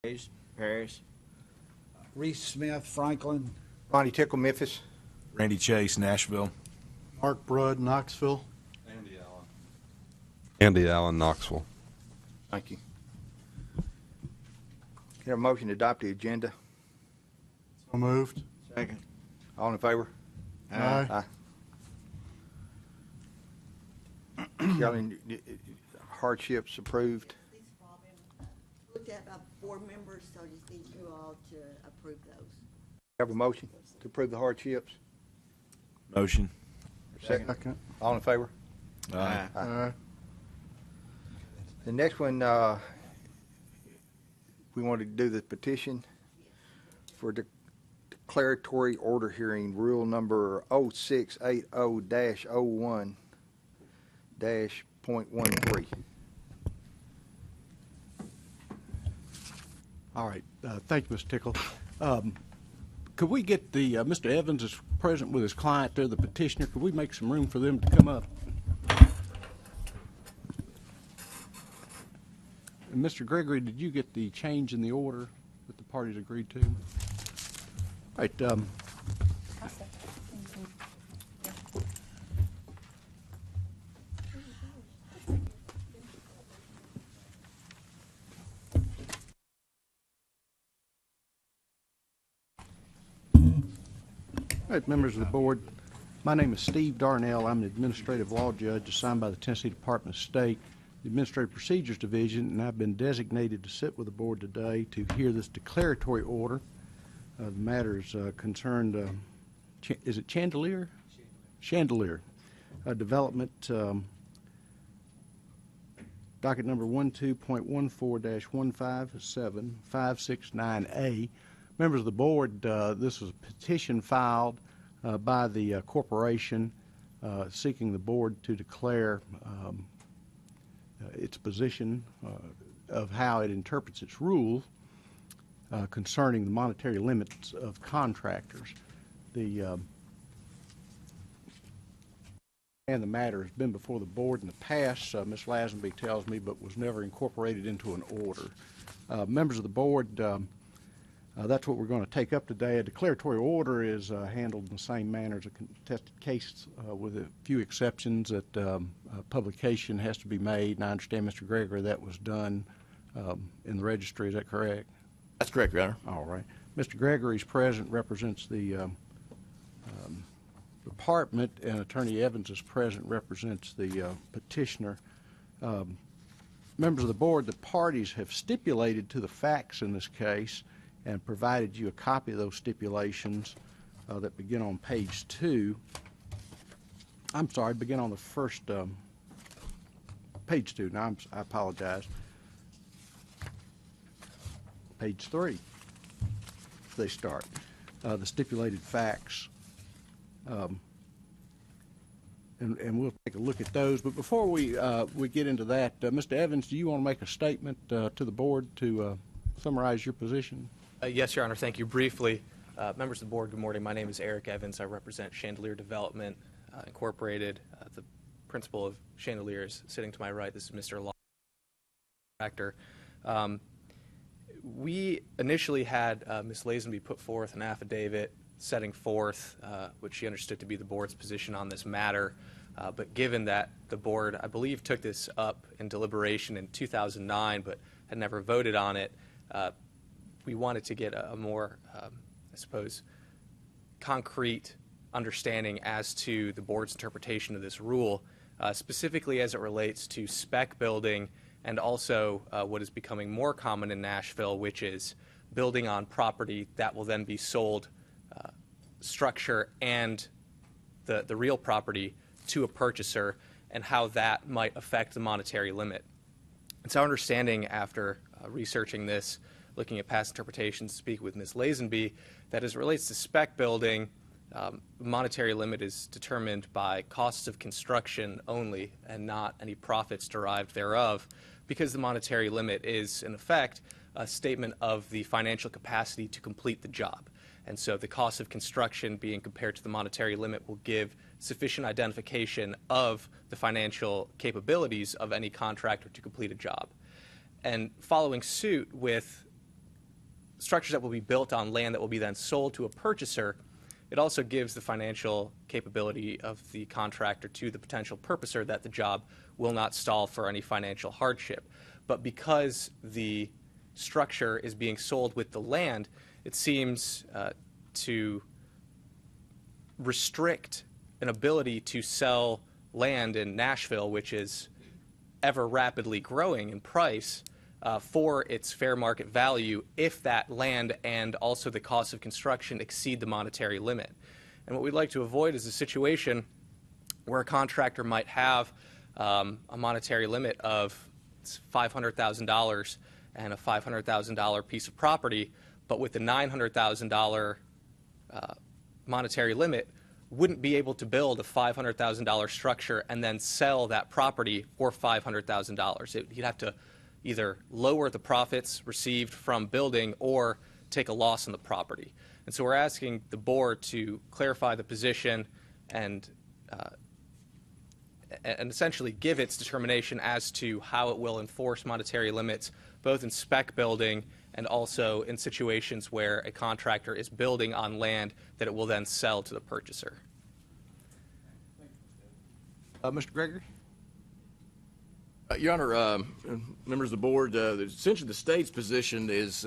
Paris. Reese Smith, Franklin. Ronnie Tickle, Memphis. Randy Chase, Nashville. Mark Brudd, Knoxville. Andy Allen, Knoxville. Thank you. Can I have a motion to adopt the agenda? So moved. Second. All in favor? Aye. Got any hardships approved? These problems, looked at by board members, so I just need you all to approve those. Have a motion to approve the hardships? Motion. Second. All in favor? Aye. Aye. The next one, we want to do the petition for declaratory order hearing, rule number 0680-01-.13. All right. Thank you, Mr. Tickle. Could we get the, Mr. Evans is present with his client there, the petitioner. Could we make some room for them to come up? And Mr. Gregory, did you get the change in the order that the parties agreed to? All right. All right, members of the board, my name is Steve Darnell. I'm an administrative law judge assigned by the Tennessee Department of State, the Administrative Procedures Division, and I've been designated to sit with the board today to hear this declaratory order. The matter is concerned, is it Chandelier? Chandelier. Development, docket number 12.14-157-569A. Members of the board, this was a petition filed by the corporation seeking the board to declare its position of how it interprets its rules concerning the monetary limits of contractors. And the matter has been before the board in the past, Ms. Lazenby tells me, but was never incorporated into an order. Members of the board, that's what we're going to take up today. A declaratory order is handled in the same manner as a contested case with a few exceptions that publication has to be made. And I understand, Mr. Gregory, that was done in the registry. Is that correct? That's correct, Your Honor. All right. Mr. Gregory is present, represents the department, and Attorney Evans is present, represents the petitioner. Members of the board, the parties have stipulated to the facts in this case and provided you a copy of those stipulations that begin on page 2. I'm sorry, begin on the first page 2. Now, I apologize. Page 3. They start. The stipulated facts. And we'll take a look at those. But before we get into that, Mr. Evans, do you want to make a statement to the board to summarize your position? Yes, Your Honor. Thank you. Briefly, members of the board, good morning. My name is Eric Evans. I represent Chandelier Development Incorporated. The principal of Chandelier is sitting to my right. This is Mr. Law. Contractor. We initially had Ms. Lazenby put forth an affidavit setting forth what she understood to be the board's position on this matter. But given that the board, I believe, took this up in deliberation in 2009 but had never voted on it, we wanted to get a more, I suppose, concrete understanding as to the board's interpretation of this rule, specifically as it relates to spec building and also what is becoming more common in Nashville, which is building on property that will then be sold, structure and the real property to a purchaser, and how that might affect the monetary limit. It's our understanding after researching this, looking at past interpretations, speak with Ms. Lazenby, that as it relates to spec building, monetary limit is determined by costs of construction only and not any profits derived thereof, because the monetary limit is, in effect, a statement of the financial capacity to complete the job. And so the cost of construction being compared to the monetary limit will give sufficient identification of the financial capabilities of any contractor to complete a job. And following suit with structures that will be built on land that will be then sold to a purchaser, it also gives the financial capability of the contractor to the potential purchaser that the job will not stall for any financial hardship. But because the structure is being sold with the land, it seems to restrict an ability to sell land in Nashville, which is ever rapidly growing in price, for its fair market value if that land and also the cost of construction exceed the monetary limit. And what we'd like to avoid is a situation where a contractor might have a monetary limit of $500,000 and a $500,000 piece of property, but with the $900,000 monetary limit, wouldn't be able to build a $500,000 structure and then sell that property for $500,000. He'd have to either lower the profits received from building or take a loss on the property. And so we're asking the board to clarify the position and essentially give its determination as to how it will enforce monetary limits, both in spec building and also in situations where a contractor is building on land that it will then sell to the purchaser. Mr. Gregory? Your Honor, members of the board, essentially the state's position is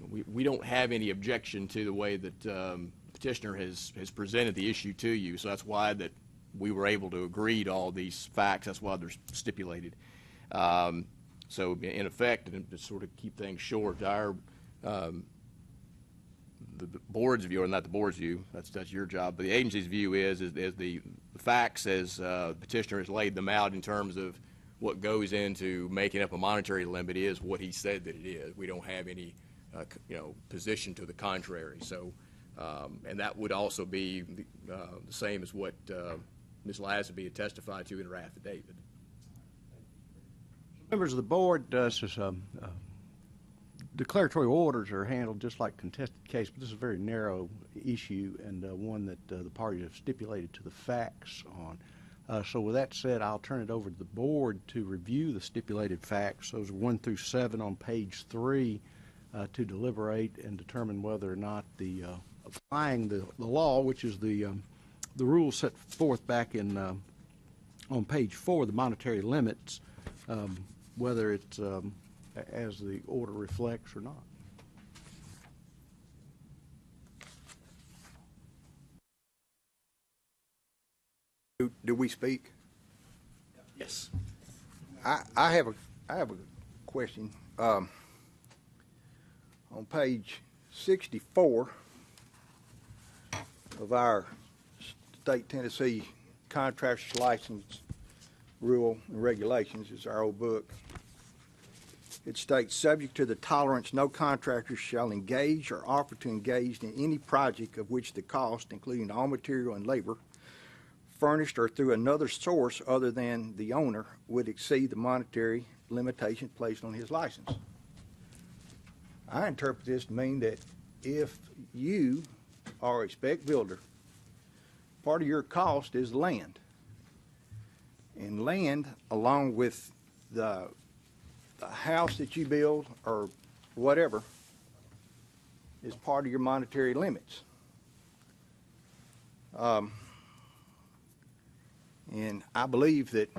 we don't have any objection to the way that petitioner has presented the issue to you. So that's why that we were able to agree to all these facts. That's why they're stipulated. So in effect, and to sort of keep things short, our the board's view, or not the board's view, that's your job, but the agency's view is the facts as petitioner has laid them out in terms of what goes into making up a monetary limit is what he said that it is. We don't have any position to the contrary. So and that would also be the same as what Ms. Lazenby had testified to in her affidavit. Members of the board, declaratory orders are handled just like contested case, but this is a very narrow issue and one that the parties have stipulated to the facts on. So with that said, I'll turn it over to the board to review the stipulated facts, those 1 through 7 on page 3, to deliberate and determine whether or not the applying the law, which is the rules set forth back in on page 4, the monetary limits, whether it's as the order reflects or not. Do we speak? Yes. I have a question. On page 64 of our state Tennessee contractors license rule and regulations, is our old book. It states, subject to the tolerance, no contractor shall engage or offer to engage in any project of which the cost, including all material and labor, furnished or through another source other than the owner, would exceed the monetary limitation placed on his license. I interpret this to mean that if you are a spec builder, part of your cost is land. And land, along with the house that you build or whatever, is part of your monetary limits. And I believe that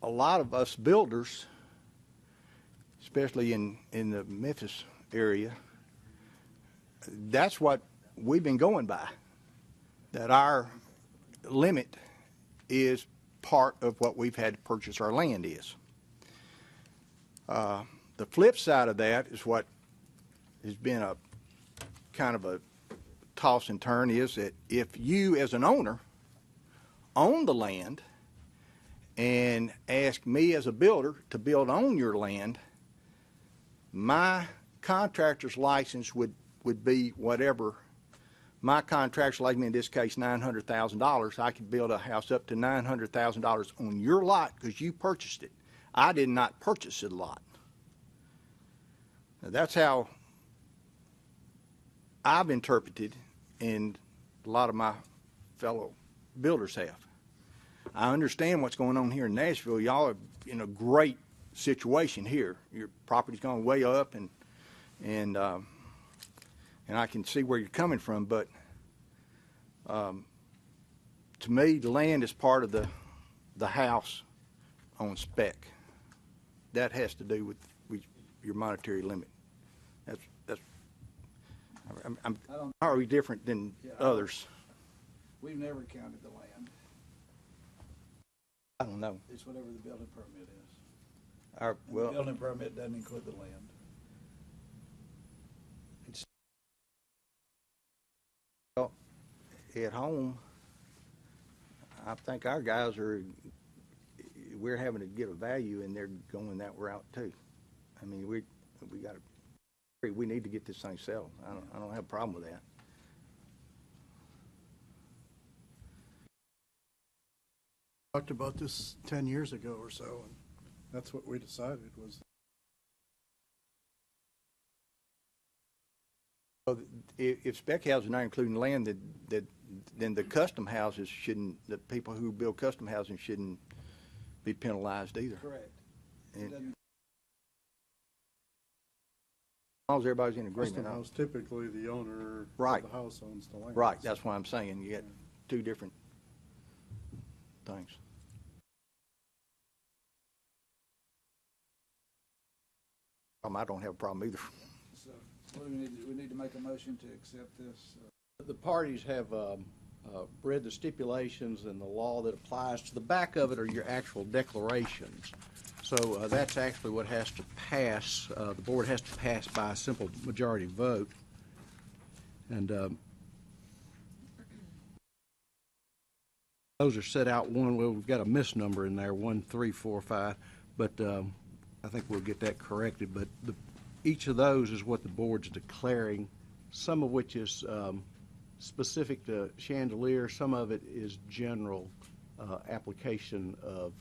a lot of us builders, especially in the Memphis area, that's what we've been going by, that our limit is part of what we've had to purchase our land is. The flip side of that is what has been a kind of a toss and turn, is that if you as an owner own the land and ask me as a builder to build on your land, my contractor's license would be whatever. My contractor's license, in this case, $900,000. I could build a house up to $900,000 on your lot because you purchased it. I did not purchase the lot. Now, that's how I've interpreted, and a lot of my fellow builders have. I understand what's going on here in Nashville. Y'all are in a great situation here. Your property's gone way up, and I can see where you're coming from, but to me, the land is part of the house on spec. That has to do with your monetary limit. I'm hardly different than others. We've never counted the land. I don't know. It's whatever the building permit is. Our, And the well, building permit doesn't include the land. at home, I think our guys we're having to get a value, and they're going that route too. I mean, we need to get this thing settled. I don't have a problem with that. Talked about this 10 years ago or so, and that's what we decided was. So if spec houses are not including land, then the custom houses shouldn't, the people who build custom housing shouldn't be penalized either. Correct. And as long as everybody's in agreement. Custom house, typically the owner Right. of the house owns the land. Right, that's why I'm saying you got two different things. I don't have a problem either. So what do we need to make a motion to accept this. The parties have read the stipulations and the law that applies. To the back of it are your actual declarations. So that's actually what has to pass. The board has to pass by a simple majority vote. And those are set out well, we've got a misnumber in there, 1, 3, 4, 5, but I think we'll get that corrected. But each of those is what the board's declaring, some of which is specific to chandelier, some of it is general application of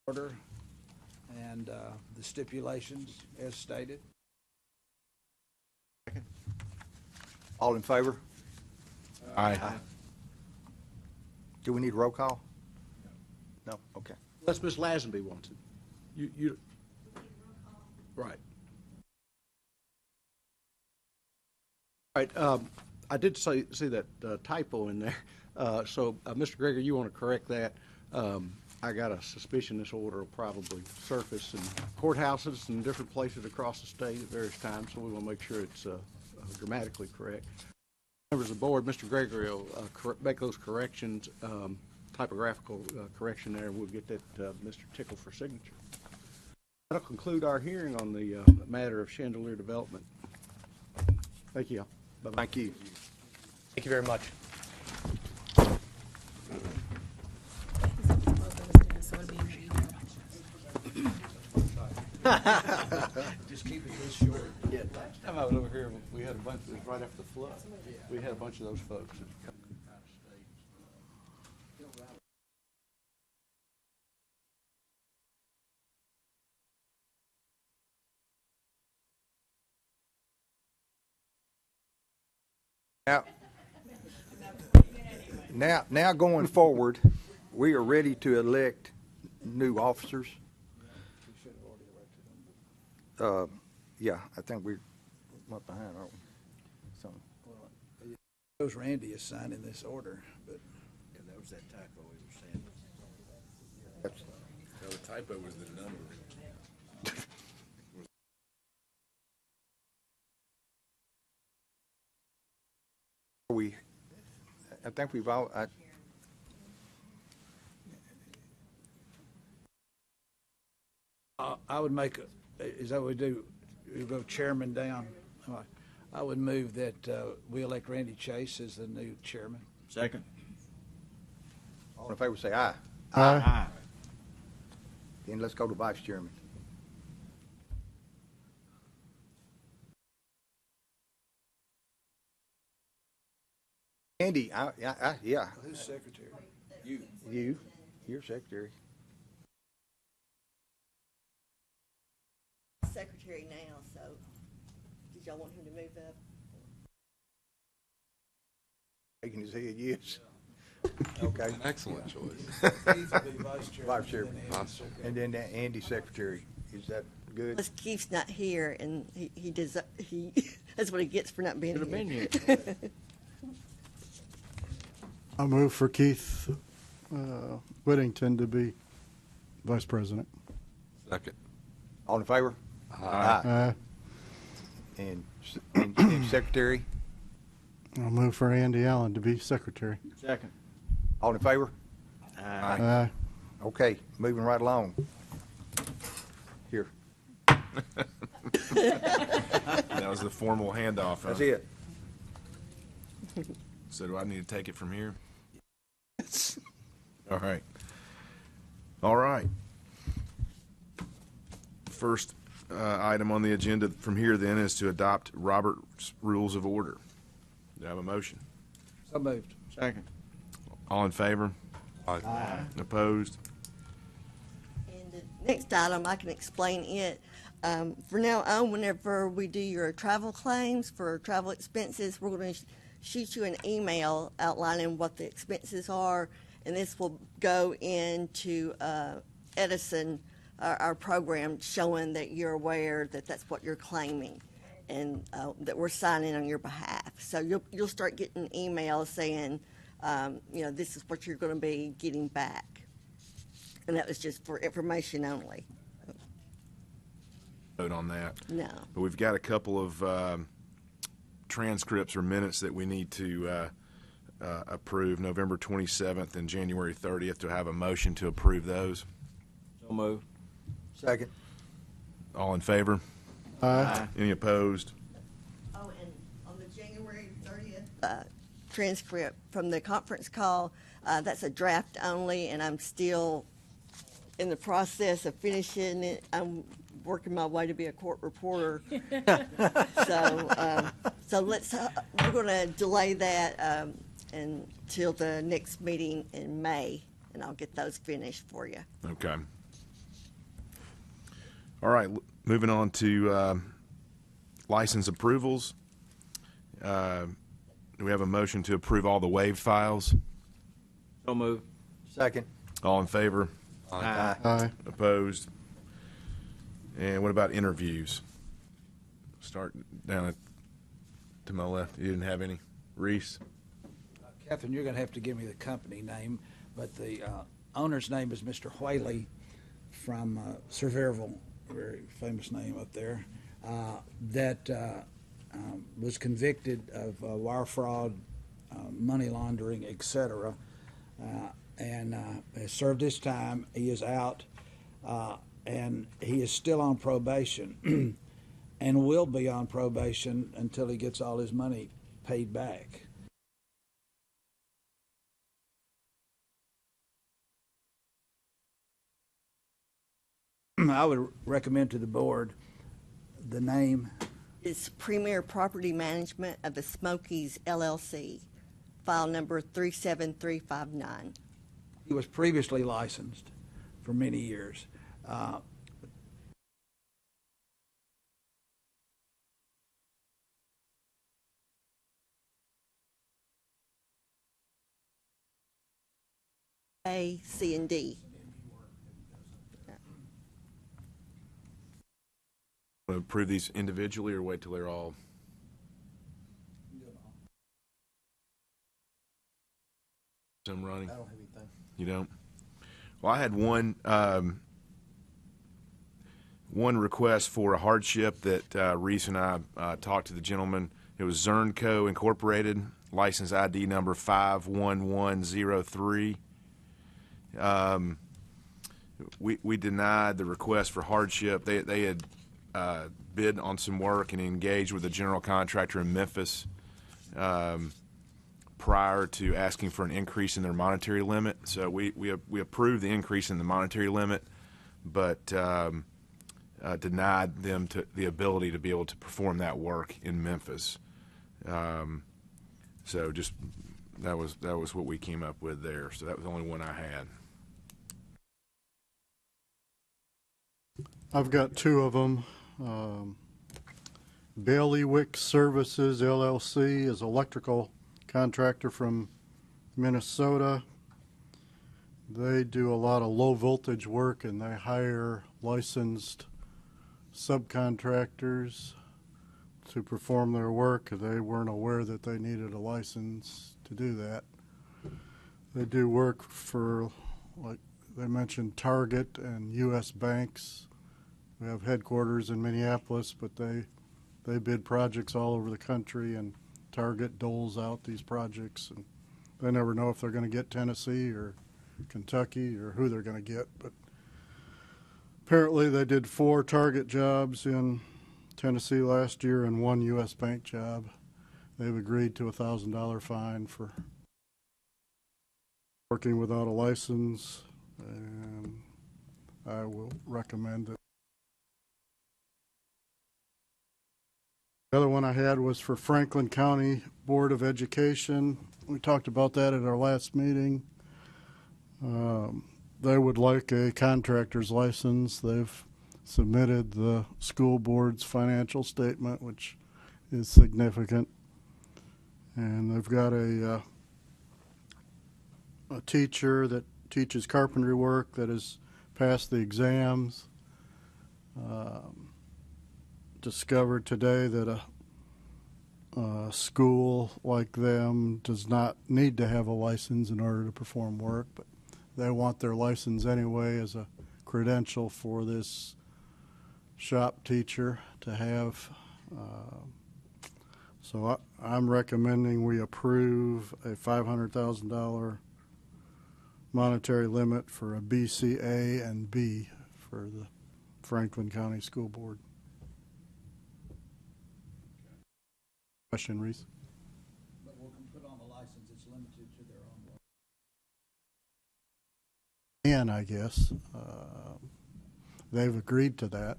Order and the stipulations as stated. All in favor? Aye. Do we need a roll call? No? Okay. unless Ms. Lazenby wants it. You right. All right, I did see that typo in there. So, Mr. Gregory, you want to correct that? I got a suspicion this order will probably surface in courthouses and different places across the state at various times, so we want to make sure it's grammatically correct. Members of the board, Mr. Gregory will make those corrections, typographical correction there, and we'll get that Mr. Tickle for signature. That'll conclude our hearing on the matter of chandelier development. Thank you. Bye-bye. Thank you. Thank you very much. Just keep it this short. Yeah, last time I was over here, we had a bunch, it was right after the flood. We had a bunch of those folks that come out of state. Now going forward, we are ready to elect new officers. Yeah, I think we're right behind, aren't we? So, Shows Randy is signing this order, but That was that typo we were saying. that's, No, the typo was the number. I think we've all, I would make, is that what we do? We go chairman down. All right. I would move that we elect Randy Chase as the new chairman. Second. all in favor say aye. Aye. Then let's go to vice chairman. Andy, yeah. Who's secretary? You. You're secretary. Secretary now, so did y'all want him to move up? Shaking his head, yes. Okay. Excellent choice. Keith will be vice chairman. Vice chairman. and then Andy secretary. And then Andy secretary. Is that good? Plus Keith's not here, and he does, that's what he gets for not being Should have been here. here. I move for Keith Whittington to be vice president. Second. All in favor? And secretary? I'll move for Andy Allen to be secretary. Second. All in favor? Aye. Okay, moving right along. Here, That was the formal handoff. Huh? that's it. So do I need to take it from here? All right. All right. First item on the agenda from here then is to adopt Robert's Rules of Order. Do I have a motion? So moved. Second. All in favor? Opposed? And the next item, I can explain it. For now on, whenever we do your travel claims for travel expenses, we're going to shoot you an email outlining what the expenses are, and this will go into Edison, our program, showing that you're aware that that's what you're claiming, and that we're signing on your behalf. So you'll start getting emails saying, this is what you're going to be getting back, and that was just for information only. Vote on that. No. But we've got a couple of transcripts or minutes that we need to approve, November 27th and January 30th, to have a motion to approve those. So moved. Second. All in favor? Aye. Any opposed? Oh, and on the January 30th transcript from the conference call, that's a draft only, and I'm still in the process of finishing it. I'm working my way to be a court reporter. So we're going to delay that until the next meeting in May, and I'll get those finished for you. Okay. All right, moving on to license approvals. Do we have a motion to approve all the waived files? So moved. Second. All in favor? Aye. Opposed? And what about interviews? Start down to my left. You didn't have any? Reese? Catherine, you're going to have to give me the company name, but the owner's name is Mr. Whaley from Sevierville, very famous name up there, that was convicted of wire fraud, money laundering, etc., and has served his time. He is out, and he is still on probation and will be on probation until he gets all his money paid back. I would recommend to the board the name. It's Premier Property Management of the Smokies LLC, file number 37359. He was previously licensed for many years. A, C, and D. Want to approve these individually or wait till they're all? Some running? I don't have anything. You don't? Well, I had one request for a hardship that Reese and I talked to the gentleman. It was Zernco Incorporated, license ID number 51103. We denied the request for hardship. They had bid on some work and engaged with a general contractor in Memphis prior to asking for an increase in their monetary limit. So we approved the increase in the monetary limit, but denied them the ability to be able to perform that work in Memphis. So just that was what we came up with there. So that was the only one I had. I've got two of them. Bailiwick Services LLC is electrical contractor from Minnesota. They do a lot of low voltage work and they hire licensed subcontractors to perform their work. They weren't aware that they needed a license to do that. They do work for, like they mentioned, Target and U.S. banks. We have headquarters in Minneapolis, but they bid projects all over the country, and Target doles out these projects, and they never know if they're going to get Tennessee or Kentucky or who they're going to get. But apparently they did 4 Target jobs in Tennessee last year and 1 U.S. bank job. They've agreed to a $1,000 fine for working without a license, and I will recommend it. The other one I had was for Franklin County Board of Education. We talked about that at our last meeting. They would like a contractor's license. They've submitted the school board's financial statement, which is significant. And they've got a teacher that teaches carpentry work that has passed the exams. Discovered today that a school like them does not need to have a license in order to perform work, but they want their license anyway as a credential for this shop teacher to have. So I'm recommending we approve a $500,000 monetary limit for a BCA and B for the Franklin County School Board. Question, Reese? But we'll put on the license, it's limited to their own work. And I guess they've agreed to that.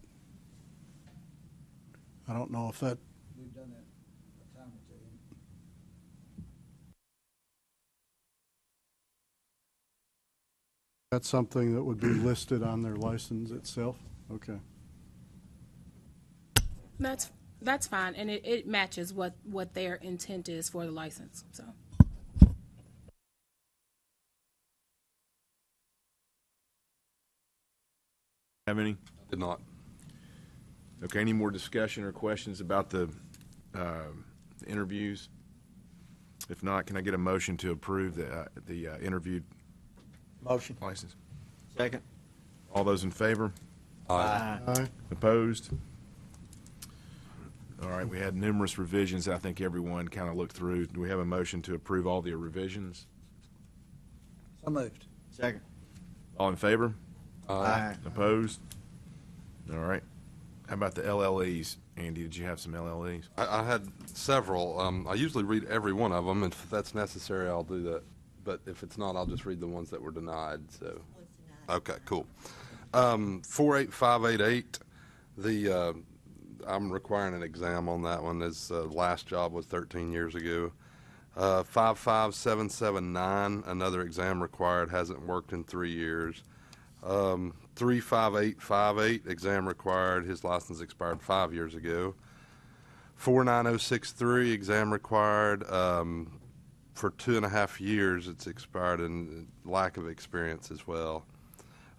I don't know if that. We've done that a time or two. That's something that would be listed on their license itself? Okay. That's fine, and it matches what their intent is for the license, so. Have any? Did not. Okay, any more discussion or questions about the interviews? If not, can I get a motion to approve the interviewed Motion. license? Second. All those in favor? Aye. Opposed? All right, we had numerous revisions I think everyone kind of looked through. Do we have a motion to approve all the revisions? So moved. Second. All in favor? Aye. Opposed? All right. How about the LLEs? Andy, did you have some LLEs? I had several. I usually read every one of them, and if that's necessary, I'll do that. But if it's not, I'll just read the ones that were denied. So, okay, cool. 48588. I'm requiring an exam on that one. His last job was 13 years ago. 55779. Another exam required. Hasn't worked in 3 years. 35858, exam required. His license expired 5 years ago. 49063, exam required. For 2.5 years, it's expired, and lack of experience as well.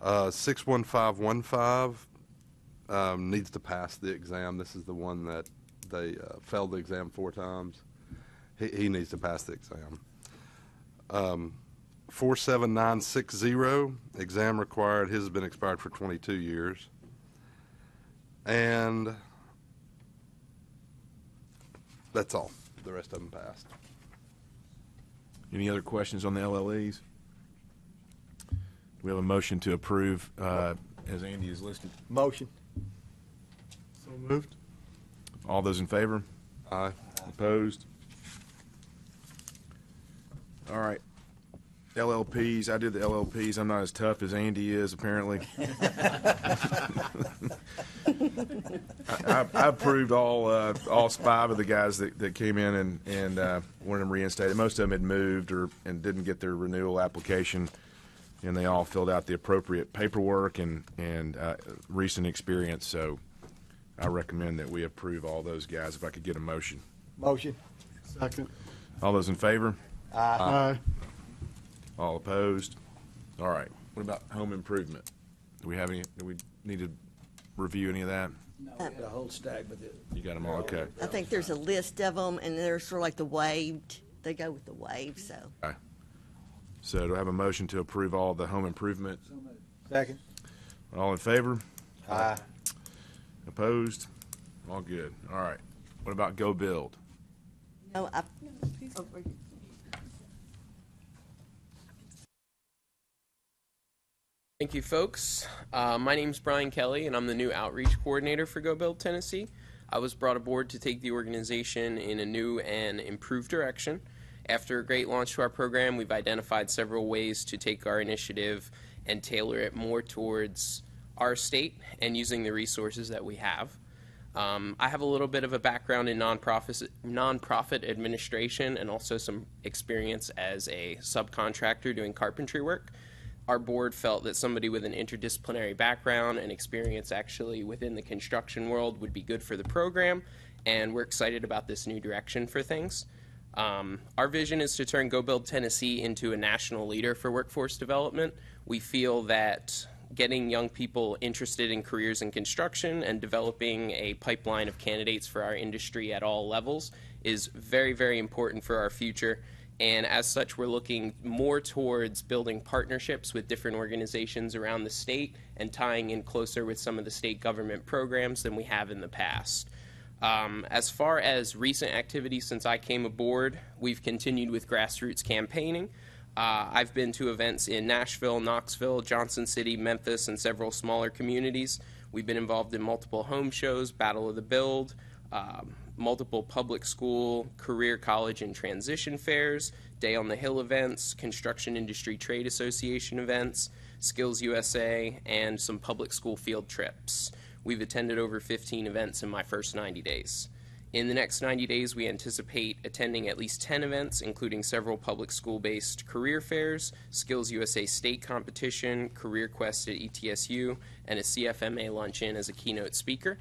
61515 needs to pass the exam. This is the one that they failed the exam 4 times. He needs to pass the exam. 47960, exam required. His has been expired for 22 years. And that's all. The rest of them passed. Any other questions on the LLEs? We have a motion to approve as Andy is listed. Motion. So moved. All those in favor? Aye. Opposed? All right. LLPs, I did the LLPs. I'm not as tough as Andy is, apparently. I approved all 5 of the guys that came in and wanted them reinstated. Most of them had moved and didn't get their renewal application, and they all filled out the appropriate paperwork and recent experience. So I recommend that we approve all those guys. If I could get a motion. Motion. Second. All those in favor? Aye. All opposed? All right. What about home improvement? Do we need to review any of that? No, we had a whole stack, but You got them all? Okay. I think there's a list of them, and they're sort of like the waived. They go with the wave, so. Okay. So do I have a motion to approve all the home improvement? Second. All in favor? Aye. Opposed? All good. All right. What about Go Build? No, Thank you, folks. My name's Brian Kelly, and I'm the new outreach coordinator for Go Build Tennessee. I was brought aboard to take the organization in a new and improved direction. After a great launch to our program, we've identified several ways to take our initiative and tailor it more towards our state and using the resources that we have. I have a little bit of a background in nonprofit administration and also some experience as a subcontractor doing carpentry work. Our board felt that somebody with an interdisciplinary background and experience actually within the construction world would be good for the program, and we're excited about this new direction for things. Our vision is to turn Go Build Tennessee into a national leader for workforce development. We feel that getting young people interested in careers in construction and developing a pipeline of candidates for our industry at all levels is very, very important for our future. And as such, we're looking more towards building partnerships with different organizations around the state and tying in closer with some of the state government programs than we have in the past. As far as recent activities since I came aboard, we've continued with grassroots campaigning. I've been to events in Nashville, Knoxville, Johnson City, Memphis, and several smaller communities. We've been involved in multiple home shows, Battle of the Build, multiple public school, career, college, and transition fairs, Day on the Hill events, Construction Industry Trade Association events, Skills USA, and some public school field trips. We've attended over 15 events in my first 90 days. In the next 90 days, we anticipate attending at least 10 events, including several public school-based career fairs, Skills USA state competition, Career Quest at ETSU, and a CFMA luncheon as a keynote speaker.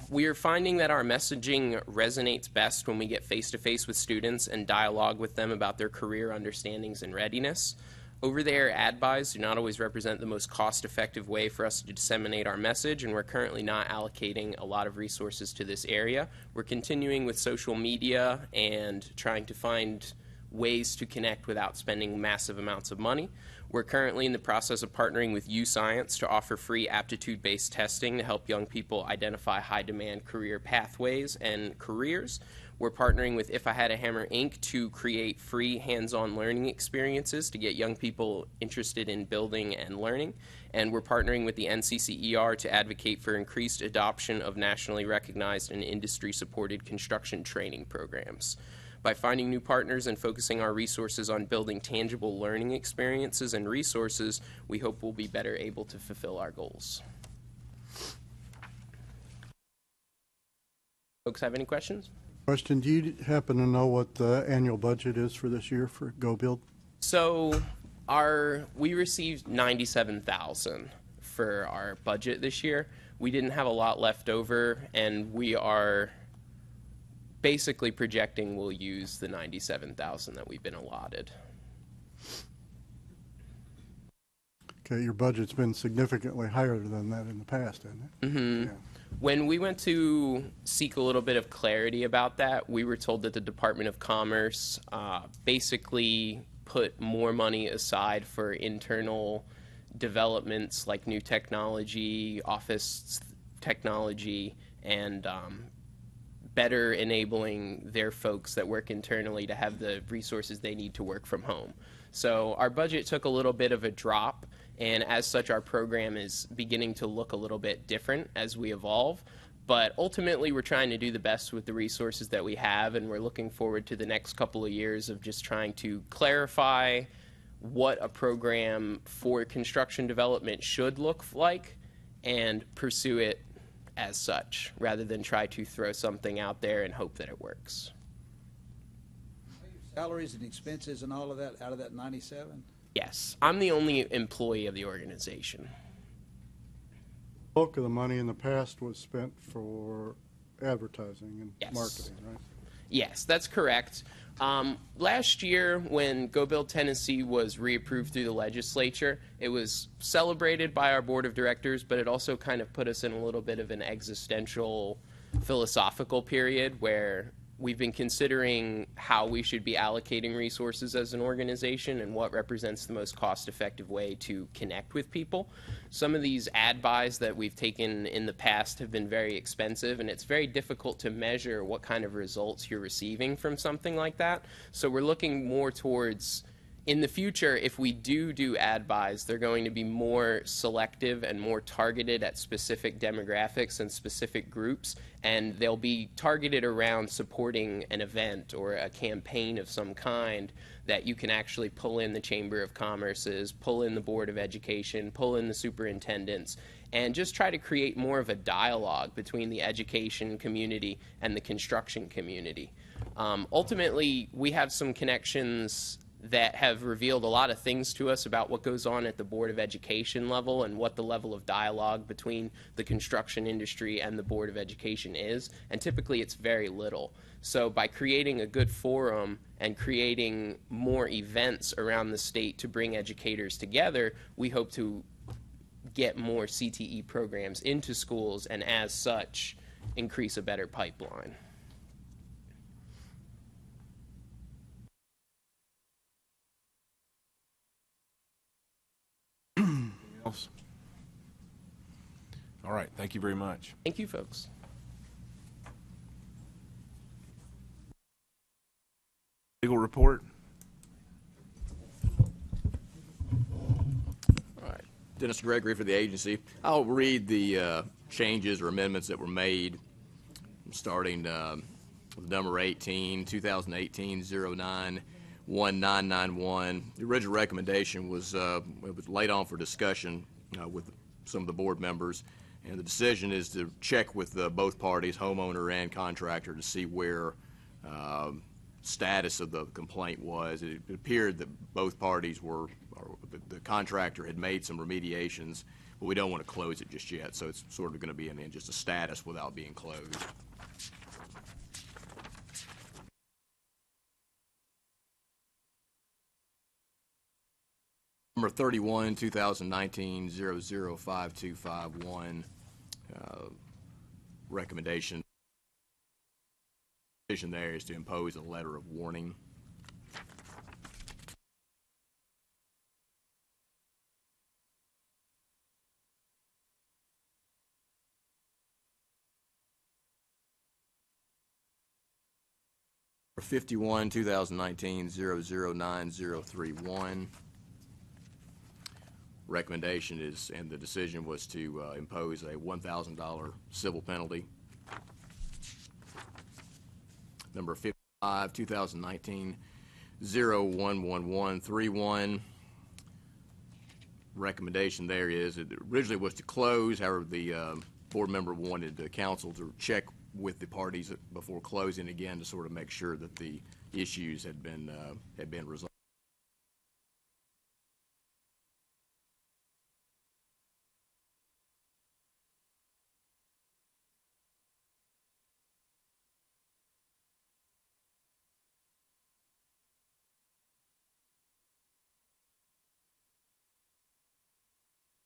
We are finding that our messaging resonates best when we get face-to-face with students and dialogue with them about their career understandings and readiness. Over-the-air ad buys do not always represent the most cost-effective way for us to disseminate our message, and we're currently not allocating a lot of resources to this area. We're continuing with social media and trying to find ways to connect without spending massive amounts of money. We're currently in the process of partnering with UScience to offer free aptitude-based testing to help young people identify high-demand career pathways and careers. We're partnering with If I Had a Hammer, Inc. to create free hands-on learning experiences to get young people interested in building and learning. And we're partnering with the NCCER to advocate for increased adoption of nationally recognized and industry-supported construction training programs. By finding new partners and focusing our resources on building tangible learning experiences and resources, we hope we'll be better able to fulfill our goals. Folks have any questions? Question, do you happen to know what the annual budget is for this year for Go Build? So we received $97,000 for our budget this year. We didn't have a lot left over, and we are basically projecting we'll use the $97,000 that we've been allotted. Okay, your budget's been significantly higher than that in the past, hasn't it? Mm-hmm. Yeah. When we went to seek a little bit of clarity about that, we were told that the Department of Commerce basically put more money aside for internal developments like new technology, office technology, and better enabling their folks that work internally to have the resources they need to work from home. So our budget took a little bit of a drop, and as such our program is beginning to look a little bit different as we evolve. But ultimately we're trying to do the best with the resources that we have, and we're looking forward to the next couple of years of just trying to clarify what a program for construction development should look like and pursue it as such, rather than try to throw something out there and hope that it works. Salaries and expenses and all of that out of that 97? Yes, I'm the only employee of the organization. Bulk of the money in the past was spent for advertising and Yes. marketing, right? Yes, that's correct. Last year, when Go Build Tennessee was reapproved through the legislature, it was celebrated by our board of directors, but it also kind of put us in a little bit of an existential, philosophical period where we've been considering how we should be allocating resources as an organization and what represents the most cost-effective way to connect with people. Some of these ad buys that we've taken in the past have been very expensive, and it's very difficult to measure what kind of results you're receiving from something like that. So we're looking more towards, in the future, if we do ad buys, they're going to be more selective and more targeted at specific demographics and specific groups, and they'll be targeted around supporting an event or a campaign of some kind that you can actually pull in the Chamber of Commerce's, pull in the Board of Education, pull in the superintendents, and just try to create more of a dialogue between the education community and the construction community. Ultimately, we have some connections that have revealed a lot of things to us about what goes on at the Board of Education level and what the level of dialogue between the construction industry and the Board of Education is, and typically it's very little. So by creating a good forum and creating more events around the state to bring educators together, we hope to get more CTE programs into schools and as such increase a better pipeline. Else? All right, thank you very much. Thank you, folks. Legal report? All right. Dennis Gregory for the agency. I'll read the changes or amendments that were made, starting with number 18, 2018-09-1991. The original recommendation was it was laid on for discussion with some of the board members, and the decision is to check with both parties, homeowner and contractor, to see where status of the complaint was. It appeared that both parties were, or the contractor had made some remediations, but we don't want to close it just yet, so it's sort of going to be in just a status without being closed. Number 31, 2019-005251, recommendation. Decision there is to impose a letter of warning. Number 51, 2019-009031. Recommendation is, and the decision was to impose a $1,000 civil penalty. Number 55, 2019-011131. Recommendation there is, it originally was to close, however, the board member wanted the council to check with the parties before closing again to sort of make sure that the issues had been resolved.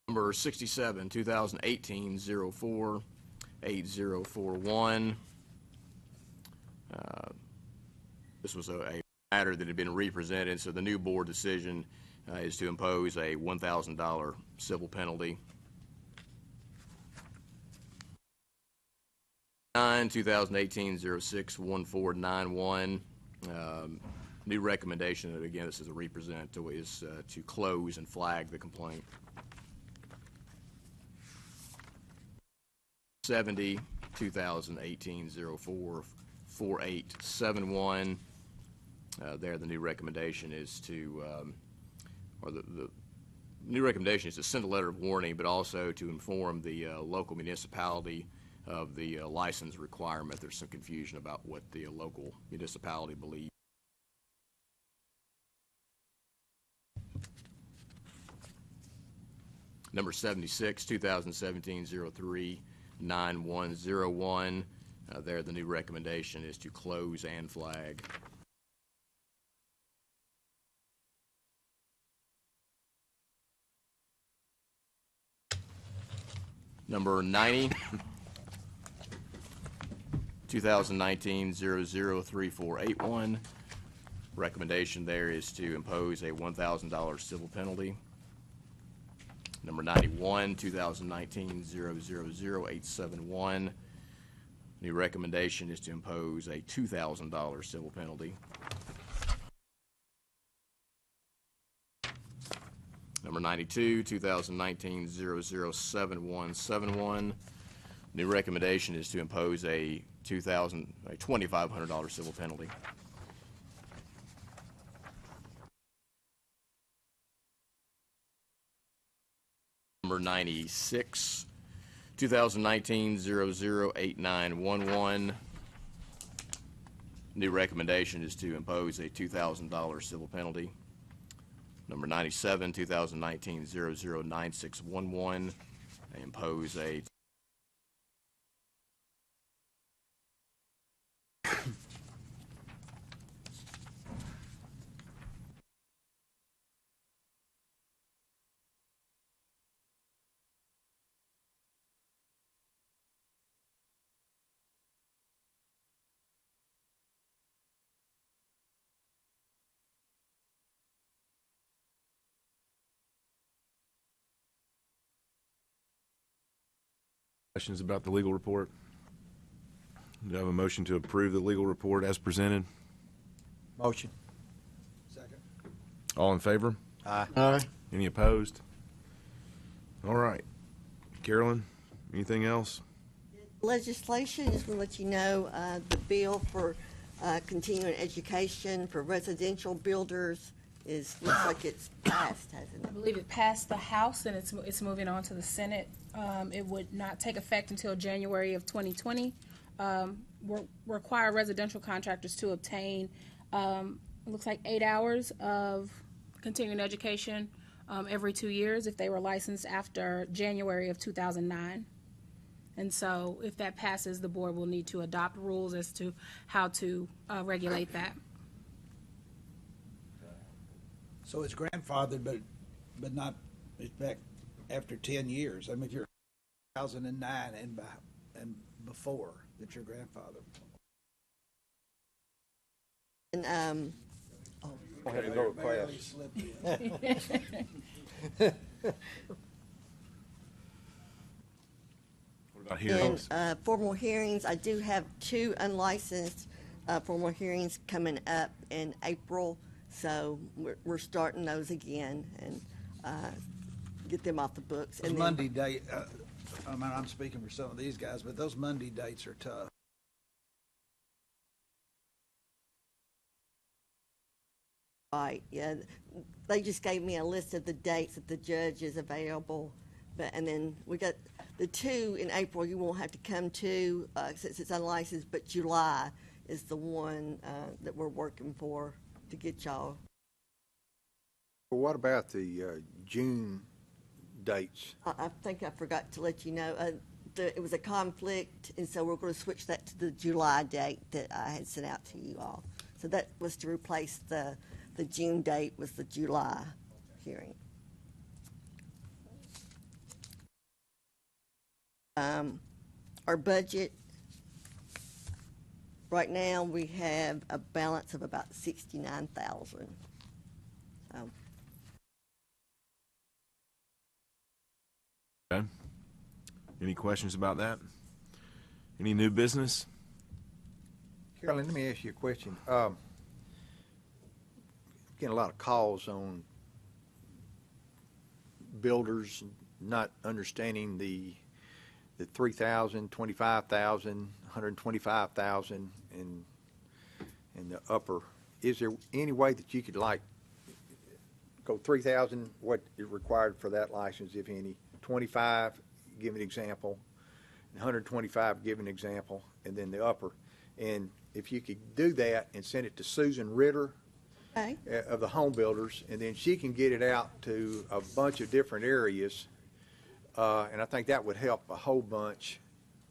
Number 67, 2018-04-8041. This was a matter that had been represented, so the new board decision is to impose a $1,000 civil penalty. 2018-06-1491. New recommendation, and again, this is a represent, is to close and flag the complaint. 70, 2018-04-4871. There, the new recommendation is to, or the new recommendation is to send a letter of warning, but also to inform the local municipality of the license requirement. There's some confusion about what the local municipality believes. Number 76, 2017-03-9101. There, the new recommendation is to close and flag. Number 90, 2019-003481. Recommendation there is to impose a $1,000 civil penalty. Number 91, 2019-000871. New recommendation is to impose a $2,000 civil penalty. Number 92, 2019-007171. New recommendation is to impose a $2,500 civil penalty. Number 96, 2019-008911. New recommendation is to impose a $2,000 civil penalty. Number 97, 2019-009611. Impose a Questions about the legal report? Do I have a motion to approve the legal report as presented? Motion. All in favor? Aye. Any opposed? All right. Carolyn, anything else? Legislation, just want to let you know, the bill for continuing education for residential builders looks like it's passed, hasn't I it? believe it passed the House and it's moving on to the Senate. It would not take effect until January of 2020. Require residential contractors to obtain, it looks like 8 hours of continuing education every 2 years if they were licensed after January of 2009. And so if that passes, the board will need to adopt rules as to how to regulate that. So it's grandfathered, but not, it's back after 10 years. I mean, if you're 2009 and before, that your grandfather. And, Don't have to go to class. What about and hearings? formal hearings, I do have 2 unlicensed formal hearings coming up in April, so we're starting those again and get them off the books. Those And then, Monday date, I mean, I'm speaking for some of these guys, but those Monday dates are tough. right, yeah, they just gave me a list of the dates that the judge is available, and then we got the 2 in April you won't have to come to since it's unlicensed, but July is the one that we're working for to get y'all. Well, what about the June dates? I think I forgot to let you know, it was a conflict, and so we're going to switch that to the July date that I had sent out to you all. So that was to replace the June date with the July hearing. Our budget, right now, we have a balance of about 69,000. So, Okay. Any questions about that? Any new business? Carolyn, let me ask you a question. Getting a lot of calls on builders not understanding the 3,000, 25,000, 125,000, and the upper. Is there any way that you could go 3,000? What is required for that license, if any? 25, give an example. 125, give an example, and then the upper. And if you could do that and send it to Susan Ritter okay. of the home builders, and then she can get it out to a bunch of different areas And I think that would help a whole bunch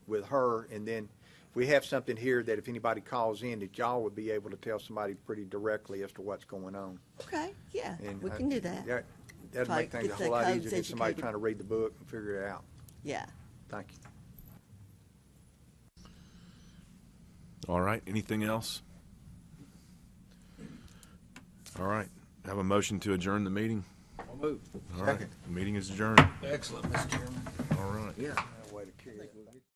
with her. And then we have something here that if anybody calls in, that y'all would be able to tell somebody pretty directly as to what's going on. Okay, yeah, And we can do that. That'd Try make to things get a whole the lot codes easier than somebody educated. trying to read the book and figure it out. Yeah. Thank you. All right, anything else? All right, have a motion to adjourn the meeting? I'll move. All right, the meeting is adjourned. Excellent, Mr. Chairman. All right. Yeah. Way to carry it.